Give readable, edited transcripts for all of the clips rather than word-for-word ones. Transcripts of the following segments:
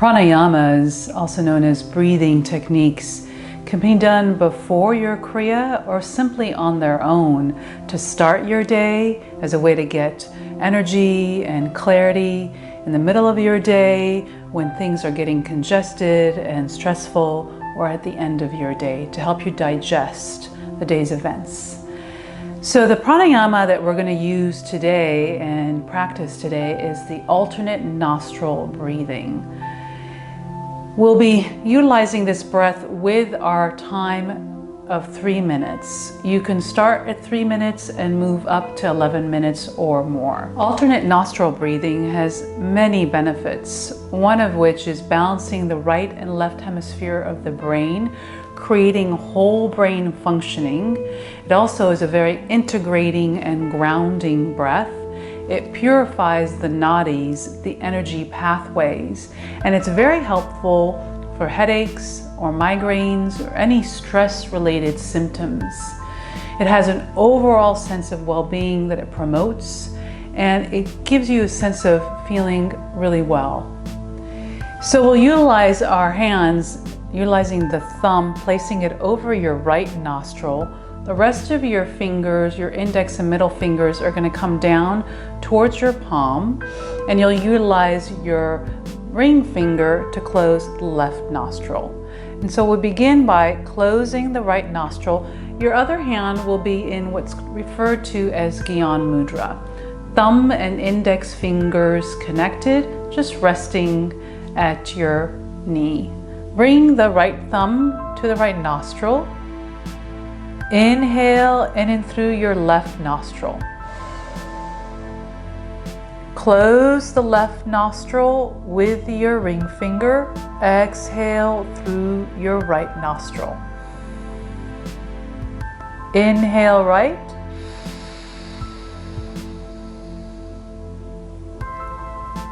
Pranayamas, also known as breathing techniques, can be done before your Kriya or simply on their own to start your day as a way to get energy and clarity in the middle of your day when things are getting congested and stressful, or at the end of your day to help you digest the day's events. So the pranayama that we're going to use today and practice today is the alternate nostril breathing. We'll be utilizing this breath with our time of 3 minutes. You can start at 3 minutes and move up to 11 minutes or more. Alternate nostril breathing has many benefits, one of which is balancing the right and left hemisphere of the brain, creating whole brain functioning. It also is a very integrating and grounding breath. It purifies the nadis, the energy pathways, and it's very helpful for headaches or migraines or any stress-related symptoms. It has an overall sense of well-being that it promotes, and it gives you a sense of feeling really well. So we'll utilize our hands, utilizing the thumb, placing it over your right nostril. The rest of your fingers, your index and middle fingers, are going to come down towards your palm, and you'll utilize your ring finger to close the left nostril. And so we'll begin by closing the right nostril. Your other hand will be in what's referred to as Gyan Mudra. Thumb and index fingers connected, just resting at your knee. Bring the right thumb to the right nostril. Inhale in and through your left nostril. Close the left nostril with your ring finger. Exhale through your right nostril. Inhale right.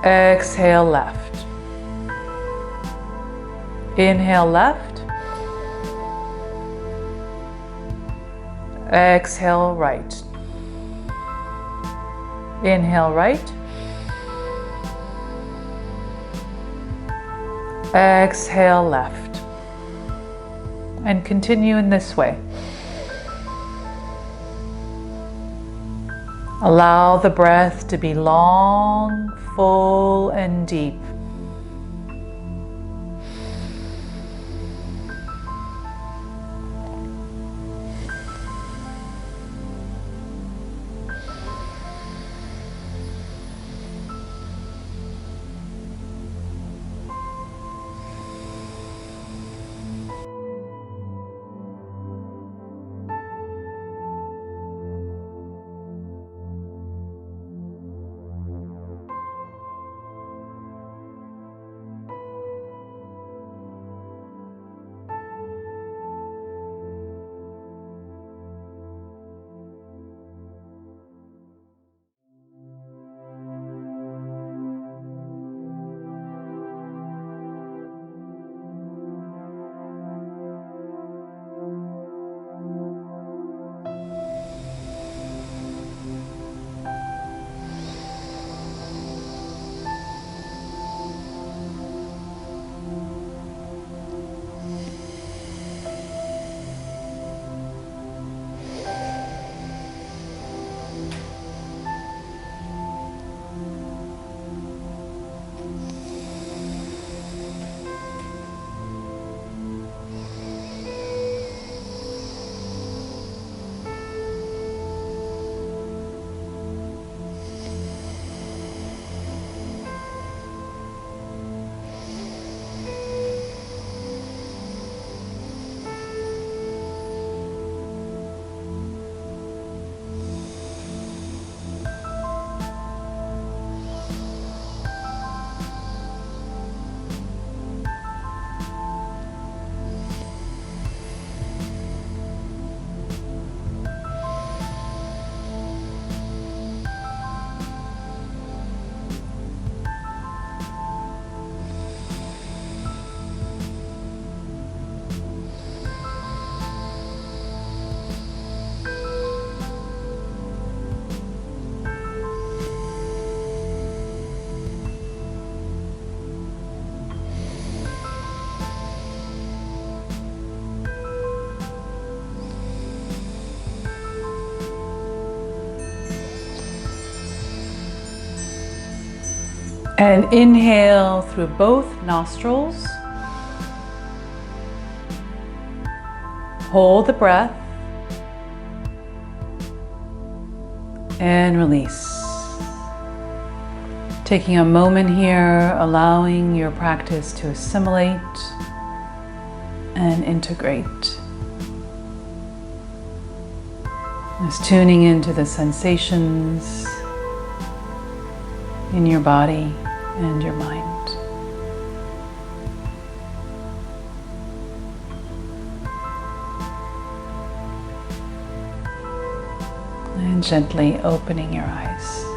Exhale left. Inhale left. Exhale right. Inhale right. Exhale left. And continue in this way. Allow the breath to be long, full, and deep. And inhale through both nostrils. Hold the breath. And release. Taking a moment here, allowing your practice to assimilate and integrate. Just tuning into the sensations in your body and your mind. And gently opening your eyes.